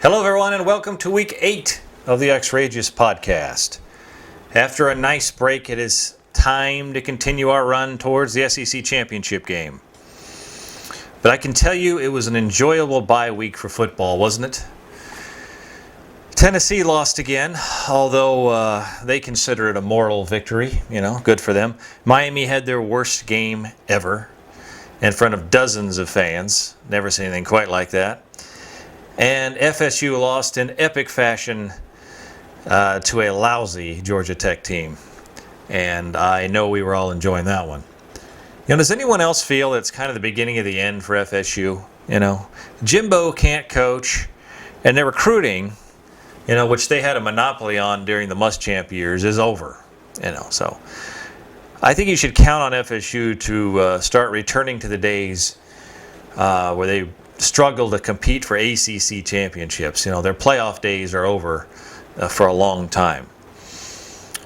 Hello, everyone, and welcome to Week 8 of the Oxrageous podcast. After a nice break, it is time to continue our run towards the SEC championship game. But I can tell you it was an enjoyable bye week for football, wasn't it? Tennessee lost again, although they consider it a moral victory. Good for them. Miami had their worst game ever in front of dozens of fans. Never seen anything quite like that. And FSU lost in epic fashion to a lousy Georgia Tech team. And I know we were all enjoying that one. Does anyone else feel it's kind of the beginning of the end for FSU? Jimbo can't coach, and their recruiting, which they had a monopoly on during the Muschamp years, is over. So I think you should count on FSU to start returning to the days where they struggle to compete for ACC championships. Their playoff days are over for a long time.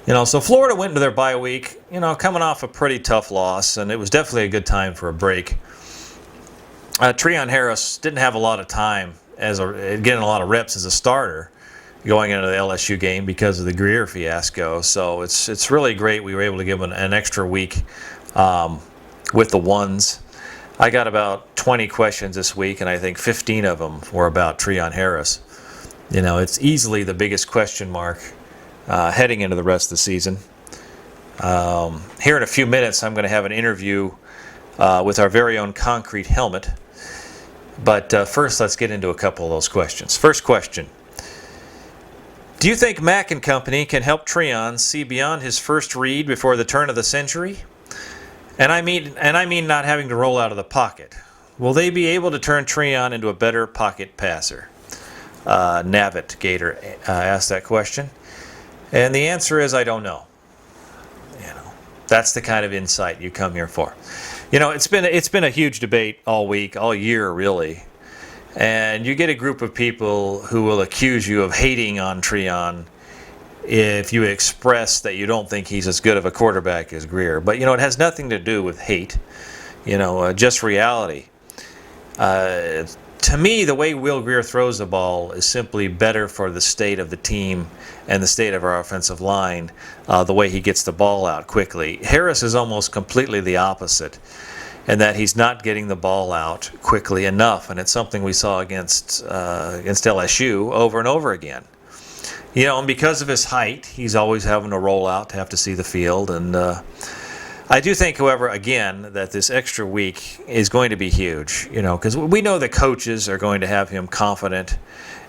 So Florida went into their bye week, coming off a pretty tough loss, and it was definitely a good time for a break. Treon Harris didn't have a lot of time getting a lot of reps as a starter going into the LSU game because of the Greer fiasco. So it's really great we were able to give him an extra week with the ones. I got about 20 questions this week, and I think 15 of them were about Treon Harris. It's easily the biggest question mark heading into the rest of the season. Here in a few minutes, I'm going to have an interview with our very own Concrete Helmet. But first, let's get into a couple of those questions. First question. Do you think Mack & Company can help Treon see beyond his first read before the turn of the century? And I mean not having to roll out of the pocket. Will they be able to turn Treon into a better pocket passer? Navit Gator asked that question. And the answer is I don't know. That's the kind of insight you come here for. It's been a huge debate all week, all year really. And you get a group of people who will accuse you of hating on Treon if you express that you don't think he's as good of a quarterback as Greer. But, it has nothing to do with hate, just reality. To me, the way Will Greer throws the ball is simply better for the state of the team and the state of our offensive line, the way he gets the ball out quickly. Harris is almost completely the opposite, in that he's not getting the ball out quickly enough, and it's something we saw against LSU over and over again. And because of his height, he's always having to roll out to have to see the field. And I do think, however, again, that this extra week is going to be huge, because we know the coaches are going to have him confident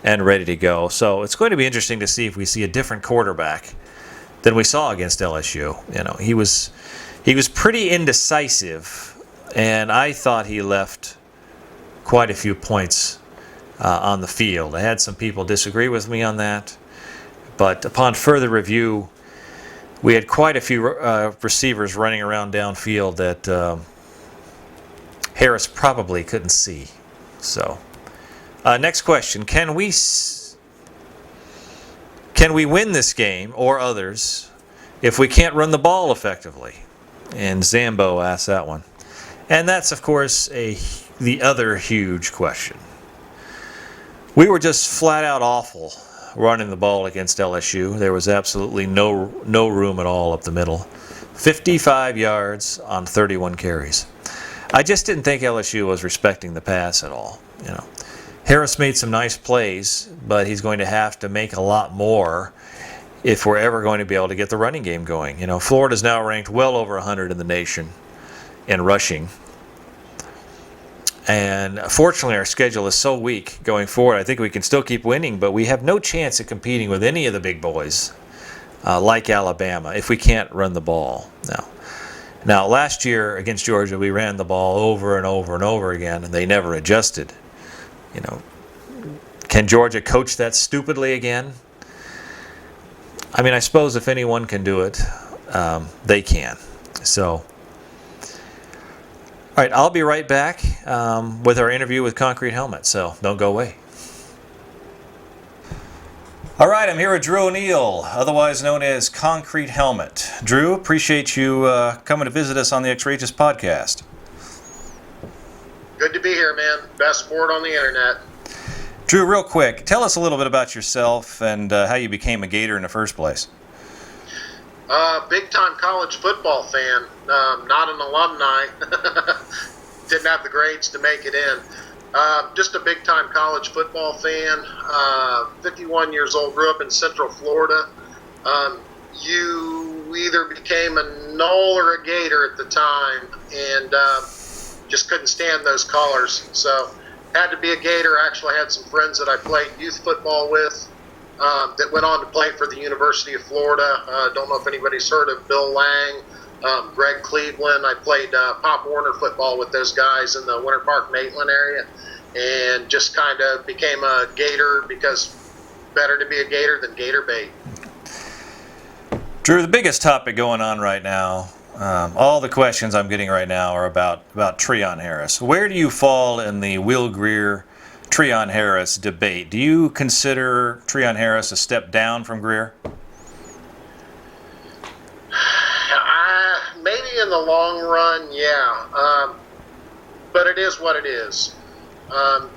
and ready to go. So it's going to be interesting to see if we see a different quarterback than we saw against LSU. He was pretty indecisive, and I thought he left quite a few points on the field. I had some people disagree with me on that. But upon further review, we had quite a few receivers running around downfield that Harris probably couldn't see. So, next question: Can we win this game or others if we can't run the ball effectively? And Zambo asked that one, and that's of course the other huge question. We were just flat out awful running the ball against LSU. There was absolutely no room at all up the middle. 55 yards on 31 carries. I just didn't think LSU was respecting the pass at all. Harris made some nice plays, but he's going to have to make a lot more if we're ever going to be able to get the running game going. Florida's now ranked well over 100 in the nation in rushing. And fortunately, our schedule is so weak going forward. I think we can still keep winning, but we have no chance of competing with any of the big boys like Alabama if we can't run the ball. Now, last year against Georgia, we ran the ball over and over and over again, and they never adjusted. Can Georgia coach that stupidly again? I suppose if anyone can do it, they can. So, all right, I'll be right back with our interview with Concrete Helmet, so don't go away. All right, I'm here with Drew O'Neill, otherwise known as Concrete Helmet. Drew, appreciate you coming to visit us on the Oxrageous podcast. Good to be here, man. Best sport on the internet. Drew, real quick, tell us a little bit about yourself and how you became a Gator in the first place. Big-time college football fan, not an alumni. Didn't have the grades to make it in. Just a big-time college football fan. 51 years old, grew up in Central Florida. You either became a Knoll or a Gator at the time, and just couldn't stand those colors. So had to be a Gator. Actually, I had some friends that I played youth football with that went on to play for the University of Florida. Don't know if anybody's heard of Bill Lang, Greg Cleveland. I played Pop Warner football with those guys in the Winter Park, Maitland area, and just kind of became a Gator because better to be a Gator than Gator bait. Drew, the biggest topic going on right now, all the questions I'm getting right now are about Treon Harris. Where do you fall in the Will Grier Treon Harris debate? Do you consider Treon Harris a step down from Grier? Maybe in the long run, yeah. But it is what it is.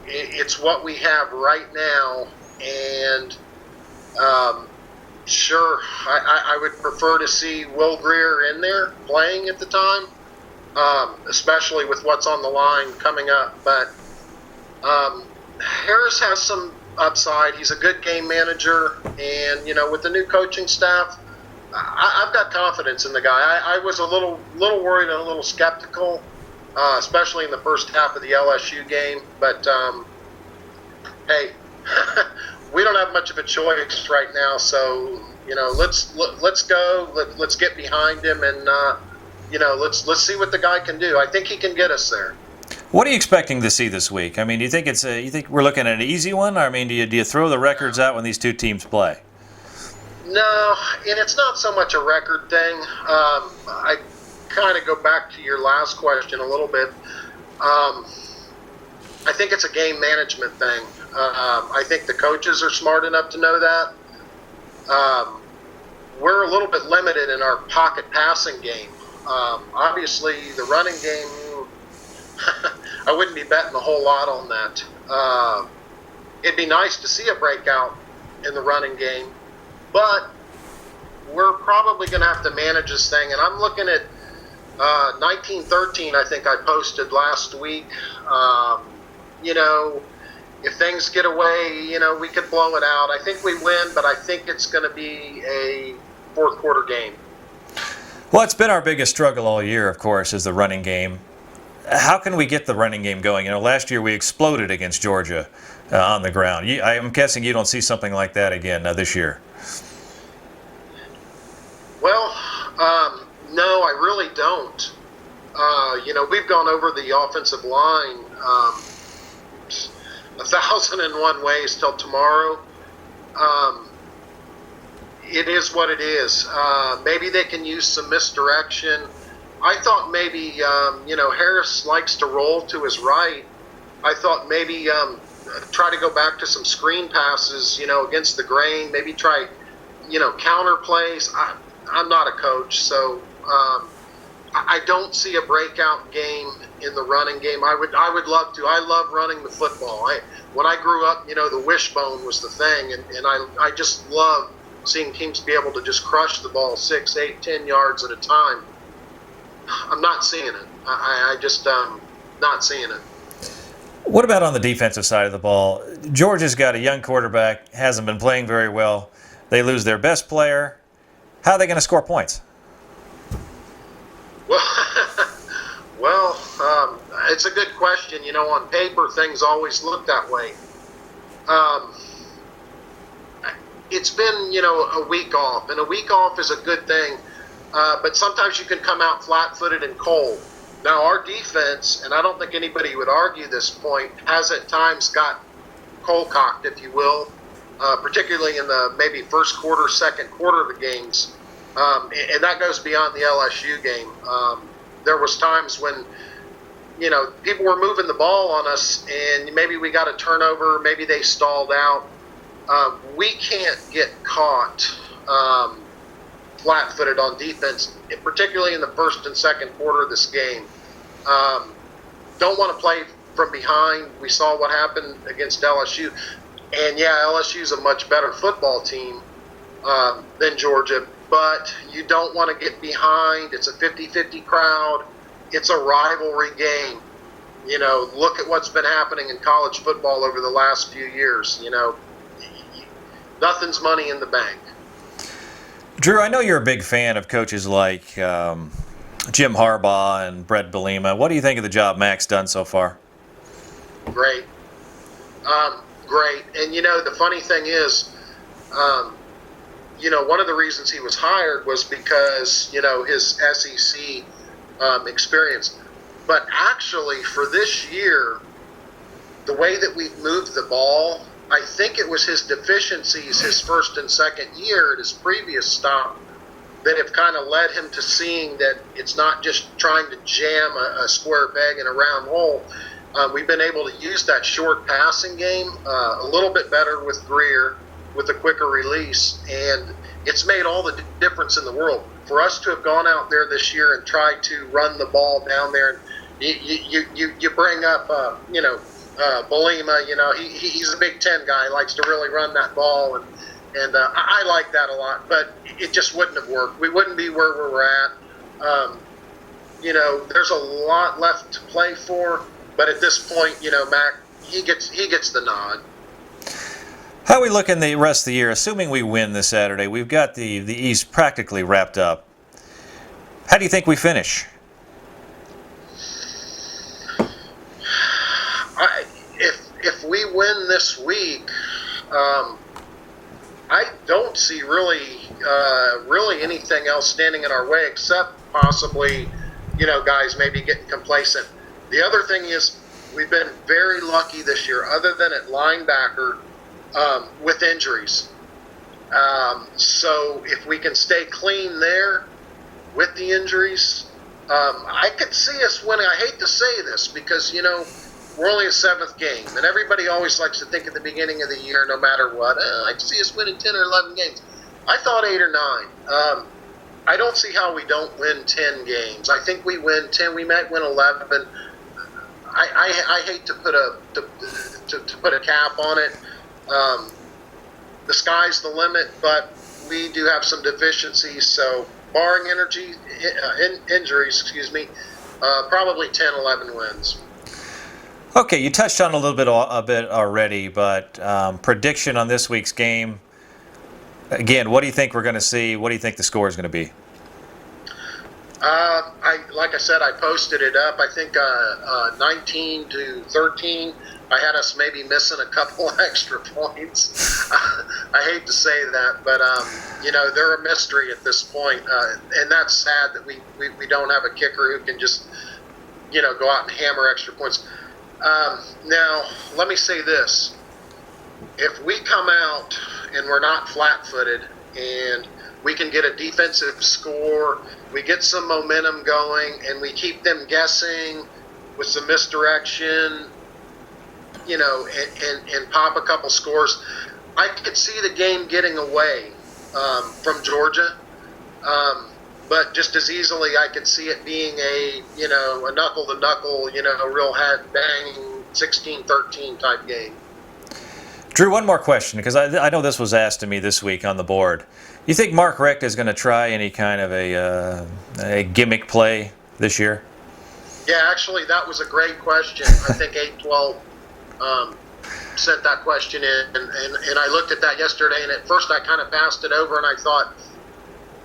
It's what we have right now, and sure, I would prefer to see Will Grier in there playing at the time, especially with what's on the line coming up. But Harris has some upside. He's a good game manager, and with the new coaching staff, I've got confidence in the guy. I was a little worried and a little skeptical, especially in the first half of the LSU game. But hey, we don't have much of a choice right now. So let's go. Let's get behind him, and let's see what the guy can do. I think he can get us there. What are you expecting to see this week? I mean, do you think you think we're looking at an easy one? I mean, do you throw the records out when these two teams play? No, and it's not so much a record thing. I kind of go back to your last question a little bit. I think it's a game management thing. I think the coaches are smart enough to know that. We're a little bit limited in our pocket passing game. Obviously, the running game, I wouldn't be betting a whole lot on that. It'd be nice to see a breakout in the running game, but we're probably going to have to manage this thing. And I'm looking at 1913, I think I posted last week. If things get away, we could blow it out. I think we win, but I think it's going to be a fourth quarter game. Well, it's been our biggest struggle all year, of course, is the running game. How can we get the running game going? Last year we exploded against Georgia on the ground. I'm guessing you don't see something like that again this year. Well, no, I really don't. We've gone over the offensive line 1,001 ways till tomorrow. It is what it is. Maybe they can use some misdirection. I thought maybe, Harris likes to roll to his right. I thought maybe try to go back to some screen passes, against the grain. Maybe try, counter plays. I'm not a coach, so I don't see a breakout game in the running game. I would love to. I love running the football. When I grew up, the wishbone was the thing, and I just love seeing teams be able to just crush the ball 6, 8, 10 yards at a time. I'm not seeing it. I just not seeing it. What about on the defensive side of the ball? Georgia's got a young quarterback, hasn't been playing very well. They lose their best player. How are they going to score points? Well, it's a good question. On paper, things always look that way. It's been, a week off, and a week off is a good thing. But sometimes you can come out flat-footed and cold. Now, our defense, and I don't think anybody would argue this point, has at times got cold-cocked, if you will, particularly in the maybe first quarter, second quarter of the games. And that goes beyond the LSU game. There was times when, people were moving the ball on us, and maybe we got a turnover, maybe they stalled out. We can't get caught flat-footed on defense, particularly in the first and second quarter of this game. Don't want to play from behind. We saw what happened against LSU. And, yeah, LSU's a much better football team than Georgia, but you don't want to get behind. It's a 50-50 crowd. It's a rivalry game. Look at what's been happening in college football over the last few years. Nothing's money in the bank. Drew, I know you're a big fan of coaches like Jim Harbaugh and Brett Bielema. What do you think of the job Mac's done so far? Great. Great. And, the funny thing is, one of the reasons he was hired was because, his SEC experience. But actually, for this year, the way that we've moved the ball, I think it was his deficiencies his first and second year at his previous stop that have kind of led him to seeing that it's not just trying to jam a square peg in a round hole. We've been able to use that short passing game a little bit better with Greer, with a quicker release, and it's made all the difference in the world. For us to have gone out there this year and tried to run the ball down there, and you bring up, Bielema, he's a Big Ten guy, likes to really run that ball, and I like that a lot, but it just wouldn't have worked. We wouldn't be where we're at. There's a lot left to play for, but at this point, Mac, he gets the nod. How are we looking the rest of the year? Assuming we win this Saturday, we've got the East practically wrapped up. How do you think we finish? If we win this week, I don't see really anything else standing in our way except possibly, guys maybe getting complacent. The other thing is we've been very lucky this year, other than at linebacker, with injuries. So if we can stay clean there with the injuries, I could see us winning. I hate to say this because, we're only a seventh game, and everybody always likes to think at the beginning of the year, no matter what, I could see us winning 10 or 11 games. I thought 8 or 9. I don't see how we don't win 10 games. I think we win 10. We might win 11. I hate to put a cap on it. The sky's the limit, but we do have some deficiencies. So, barring injuries, probably 10, 11 wins. Okay, you touched on a bit already, but prediction on this week's game. Again, what do you think we're going to see? What do you think the score is going to be? Like I said, I posted it up. I think 19-13. I had us maybe missing a couple extra points. I hate to say that, but they're a mystery at this point, and that's sad that we don't have a kicker who can just go out and hammer extra points. Now, let me say this. If we come out and we're not flat-footed and we can get a defensive score, we get some momentum going, and we keep them guessing with some misdirection, and pop a couple scores, I could see the game getting away from Georgia. But just as easily, I could see it being a knuckle-to-knuckle, real head-banging 16-13 type game. Drew, one more question, because I know this was asked to me this week on the board. You think Mark Richt is going to try any kind of a gimmick play this year? Yeah, actually, that was a great question. I think 812 sent that question in, and I looked at that yesterday, and at first I kind of passed it over, and I thought,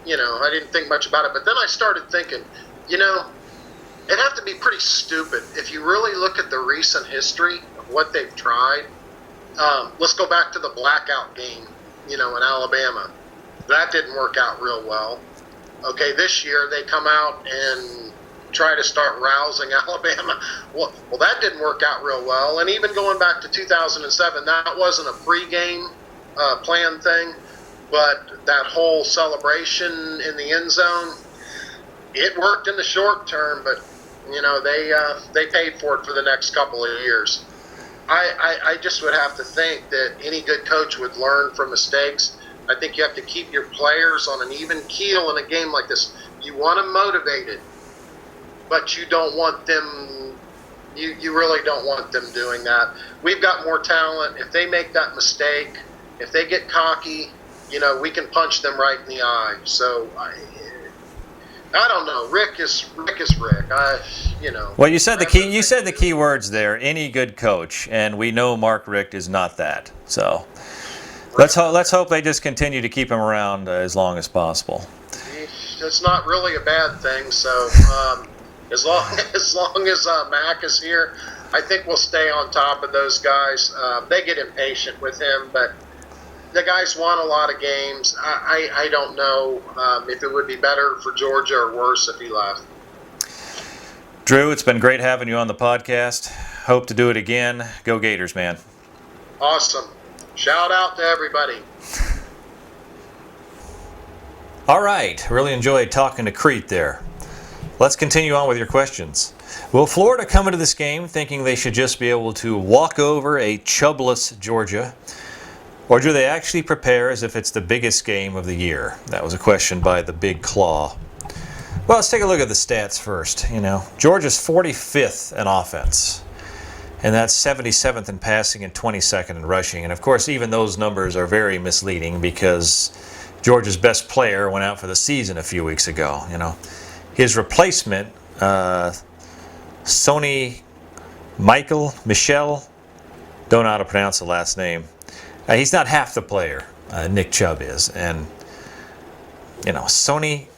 I didn't think much about it. But then I started thinking, it'd have to be pretty stupid if you really look at the recent history of what they've tried. Let's go back to the blackout game, in Alabama. That didn't work out real well. Okay, this year they come out and try to start rousing Alabama. Well, that didn't work out real well. And even going back to 2007, that wasn't a pregame plan thing. But that whole celebration in the end zone, it worked in the short term, but they paid for it for the next couple of years. I just would have to think that any good coach would learn from mistakes. I think you have to keep your players on an even keel in a game like this. You want them motivated, but you don't want them, You really don't want them doing that. We've got more talent. If they make that mistake, if they get cocky, we can punch them right in the eye. So I don't know. Rick is Rick. Well, you said the key words there. Any good coach, and we know Mark Richt is not that. So let's hope they just continue to keep him around as long as possible. It's not really a bad thing. So as long as Mac is here, I think we'll stay on top of those guys. They get impatient with him, but the guy's won a lot of games. I don't know if it would be better for Georgia or worse if he left. Drew, it's been great having you on the podcast. Hope to do it again. Go Gators, man. Awesome. Shout out to everybody. All right. Really enjoyed talking to Crete there. Let's continue on with your questions. Will Florida come into this game thinking they should just be able to walk over a Chubbless Georgia? Or do they actually prepare as if it's the biggest game of the year? That was a question by the Big Claw. Well, let's take a look at the stats first. Georgia's 45th in offense, and that's 77th in passing and 22nd in rushing. And of course, even those numbers are very misleading because Georgia's best player went out for the season a few weeks ago. His replacement, Michelle, don't know how to pronounce the last name. He's not half the player Nick Chubb is, and Sony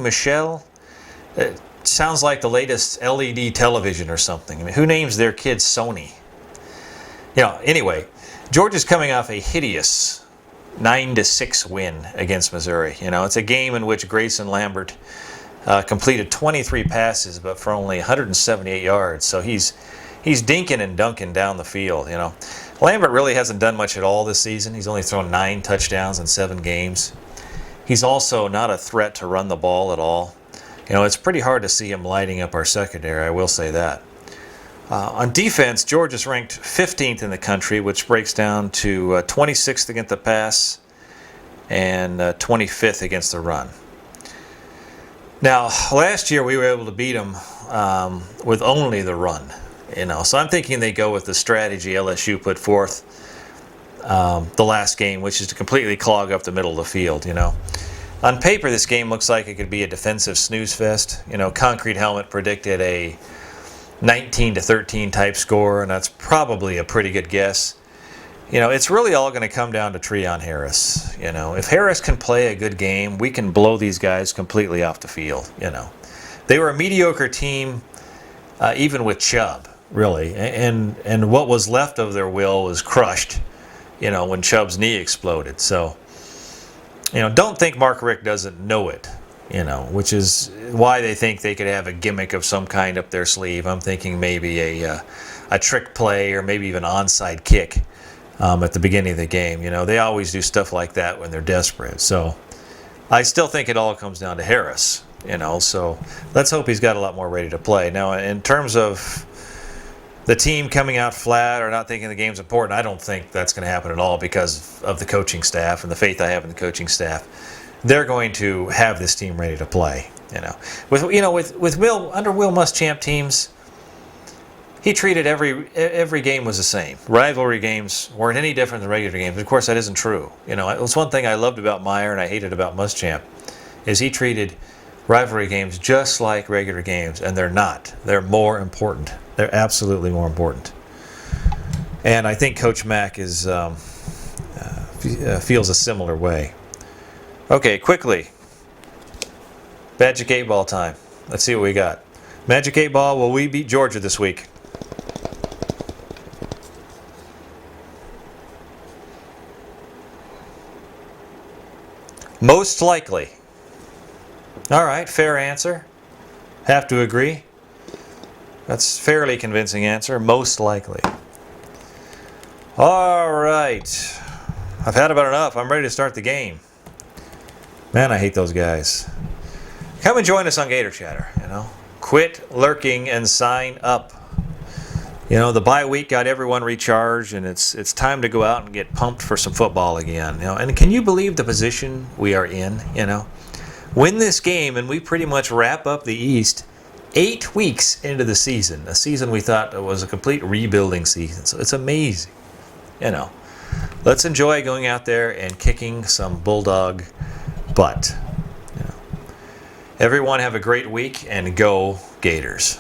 Michelle. It sounds like the latest LED television or something. I mean, who names their kids Sony? Anyway, Georgia's coming off a hideous 9-6 win against Missouri. It's a game in which Grayson Lambert completed 23 passes, but for only 178 yards. So he's dinking and dunking down the field. Lambert really hasn't done much at all this season. He's only thrown 9 touchdowns in 7 games. He's also not a threat to run the ball at all. It's pretty hard to see him lighting up our secondary, I will say that. On defense, Georgia's ranked 15th in the country, which breaks down to 26th against the pass and 25th against the run. Now, last year we were able to beat them with only the run. So I'm thinking they go with the strategy LSU put forth the last game, which is to completely clog up the middle of the field. On paper, this game looks like it could be a defensive snooze fest. Concrete Helmet predicted a 19-13 type score, and that's probably a pretty good guess. It's really all going to come down to Treon Harris. If Harris can play a good game, we can blow these guys completely off the field. They were a mediocre team, even with Chubb, really, and what was left of their will was crushed, when Chubb's knee exploded. So, don't think Mark Richt doesn't know it, which is why they think they could have a gimmick of some kind up their sleeve. I'm thinking maybe a trick play or maybe even an onside kick at the beginning of the game. They always do stuff like that when they're desperate. So I still think it all comes down to Harris, so let's hope he's got a lot more ready to play. Now, in terms of the team coming out flat or not thinking the game's important, I don't think that's going to happen at all because of the coaching staff and the faith I have in the coaching staff. They're going to have this team ready to play. With Will, under Will Muschamp teams, he treated every game was the same. Rivalry games weren't any different than regular games. Of course, that isn't true. It was one thing I loved about Meyer and I hated about Muschamp, is he treated rivalry games just like regular games, and they're not. They're more important. They're absolutely more important. And I think Coach Mack is feels a similar way. Okay, quickly. Magic 8 Ball time. Let's see what we got. Magic 8 Ball, will we beat Georgia this week? Most likely. All right, fair answer. Have to agree. That's a fairly convincing answer. Most likely. All right. I've had about enough. I'm ready to start the game. Man, I hate those guys. Come and join us on Gator Chatter. Quit lurking and sign up. The bye week got everyone recharged, and it's time to go out and get pumped for some football again. And can you believe the position we are in? Win this game, and we pretty much wrap up the East 8 weeks into the season, a season we thought was a complete rebuilding season. So it's amazing. You know, let's enjoy going out there and kicking some Bulldog butt. You know. Everyone have a great week and go Gators.